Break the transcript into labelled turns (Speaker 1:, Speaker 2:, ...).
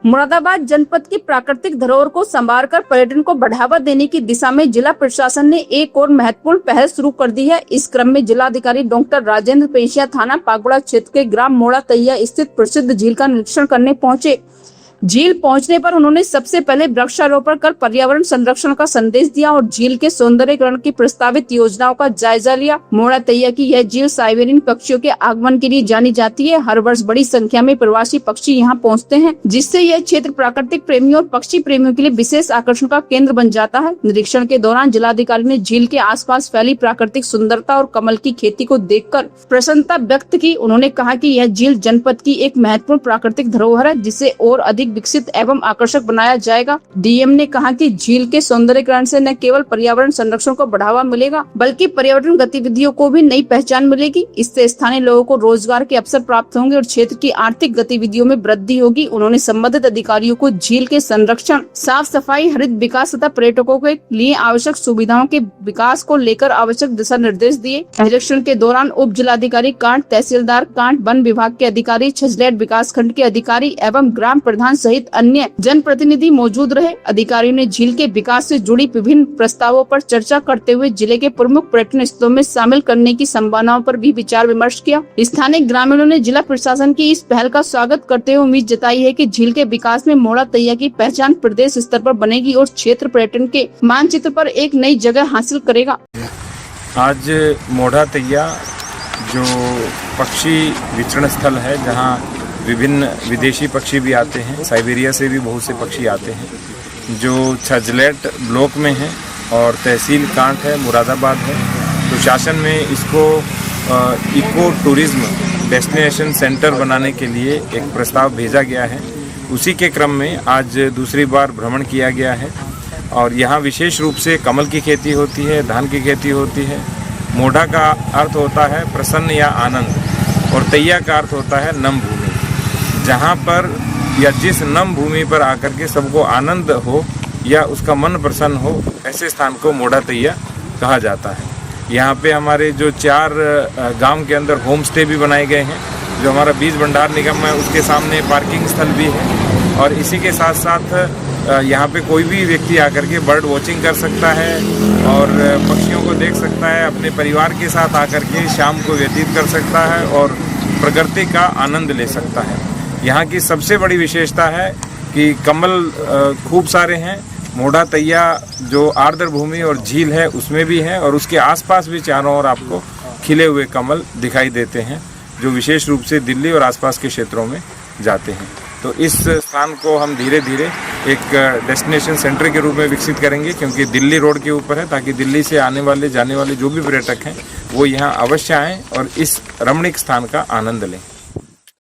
Speaker 1: मुरादाबाद जनपद की प्राकृतिक धरोहर को संवारकर पर्यटन को बढ़ावा देने की दिशा में जिला प्रशासन ने एक और महत्वपूर्ण पहल शुरू कर दी है। इस क्रम में जिलाधिकारी डॉक्टर राजेंद्र पेशिया थाना पागुड़ा क्षेत्र के ग्राम मोड़ा तैया स्थित प्रसिद्ध झील का निरीक्षण करने पहुंचे। झील पहुंचने पर उन्होंने सबसे पहले वृक्षारोपण कर पर्यावरण संरक्षण का संदेश दिया और झील के सौंदर्यीकरण की प्रस्तावित योजनाओं का जायजा लिया। मोड़ा तैया की यह झील साइबेरियन पक्षियों के आगमन के लिए जानी जाती है। हर वर्ष बड़ी संख्या में प्रवासी पक्षी यहाँ पहुँचते हैं, जिससे यह क्षेत्र प्राकृतिक प्रेमियों और पक्षी प्रेमियों के लिए विशेष आकर्षण का केंद्र बन जाता है। निरीक्षण के दौरान जिलाधिकारी ने झील के आसपास फैली प्राकृतिक सुंदरता और कमल की खेती को देखकर प्रसन्नता व्यक्त की। उन्होंने कहा कि यह झील जनपद की एक महत्वपूर्ण प्राकृतिक धरोहर है, जिसे और अधिक विकसित एवं आकर्षक बनाया जाएगा। डीएम ने कहा कि झील के सौंदर्यीकरण से न केवल पर्यावरण संरक्षण को बढ़ावा मिलेगा, बल्कि पर्यटन गतिविधियों को भी नई पहचान मिलेगी। इससे स्थानीय लोगों को रोजगार के अवसर प्राप्त होंगे और क्षेत्र की आर्थिक गतिविधियों में वृद्धि होगी। उन्होंने संबंधित अधिकारियों को झील के संरक्षण, साफ सफाई, हरित विकास तथा पर्यटकों के लिए आवश्यक सुविधाओं के विकास को लेकर आवश्यक दिशा निर्देश दिए। निरीक्षण के दौरान उप जिलाधिकारी कांट, तहसीलदार कांट, वन विभाग के अधिकारी, छजलेट विकास खंड के अधिकारी एवं ग्राम प्रधान सहित अन्य जनप्रतिनिधि मौजूद रहे। अधिकारियों ने झील के विकास से जुड़ी विभिन्न प्रस्तावों पर चर्चा करते हुए जिले के प्रमुख पर्यटन स्थलों में शामिल करने की संभावनाओं पर भी विचार विमर्श किया। स्थानीय ग्रामीणों ने जिला प्रशासन की इस पहल का स्वागत करते हुए उम्मीद जताई है कि झील के विकास में मोड़ा तैया की पहचान प्रदेश स्तर पर बनेगी और क्षेत्र पर्यटन के मानचित्र पर एक नई जगह हासिल करेगा।
Speaker 2: आज मोड़ा तैया जो पक्षी विचरण स्थल है, जहाँ विभिन्न विदेशी पक्षी भी आते हैं, साइबेरिया से भी बहुत से पक्षी आते हैं, जो छजलेट ब्लॉक में है और तहसील कांट है, मुरादाबाद है। तो शासन में इसको इको टूरिज्म डेस्टिनेशन सेंटर बनाने के लिए एक प्रस्ताव भेजा गया है। उसी के क्रम में आज दूसरी बार भ्रमण किया गया है और यहाँ विशेष रूप से कमल की खेती होती है, धान की खेती होती है। मोढ़ा का अर्थ होता है प्रसन्न या आनंद और तैया का अर्थ होता है नम भूमि। जहाँ पर या जिस नम भूमि पर आकर के सबको आनंद हो या उसका मन प्रसन्न हो, ऐसे स्थान को मोड़ा तैया कहा जाता है। यहाँ पे हमारे जो 4 गांव के अंदर होम स्टे भी बनाए गए हैं। जो हमारा बीज भंडार निगम है उसके सामने पार्किंग स्थल भी है और इसी के साथ साथ यहाँ पे कोई भी व्यक्ति आकर के बर्ड वॉचिंग कर सकता है और पक्षियों को देख सकता है। अपने परिवार के साथ आकर के शाम को व्यतीत कर सकता है और प्रकृति का आनंद ले सकता है। यहाँ की सबसे बड़ी विशेषता है कि कमल खूब सारे हैं। मोड़ा तैया जो आर्द्र भूमि और झील है उसमें भी है और उसके आसपास भी चारों ओर आपको खिले हुए कमल दिखाई देते हैं, जो विशेष रूप से दिल्ली और आसपास के क्षेत्रों में जाते हैं। तो इस स्थान को हम धीरे धीरे एक डेस्टिनेशन सेंटर के रूप में विकसित करेंगे, क्योंकि दिल्ली रोड के ऊपर है, ताकि दिल्ली से आने वाले जाने वाले जो भी पर्यटक हैं वो यहाँ अवश्य आएँ और इस रमणीक स्थान का आनंद लें।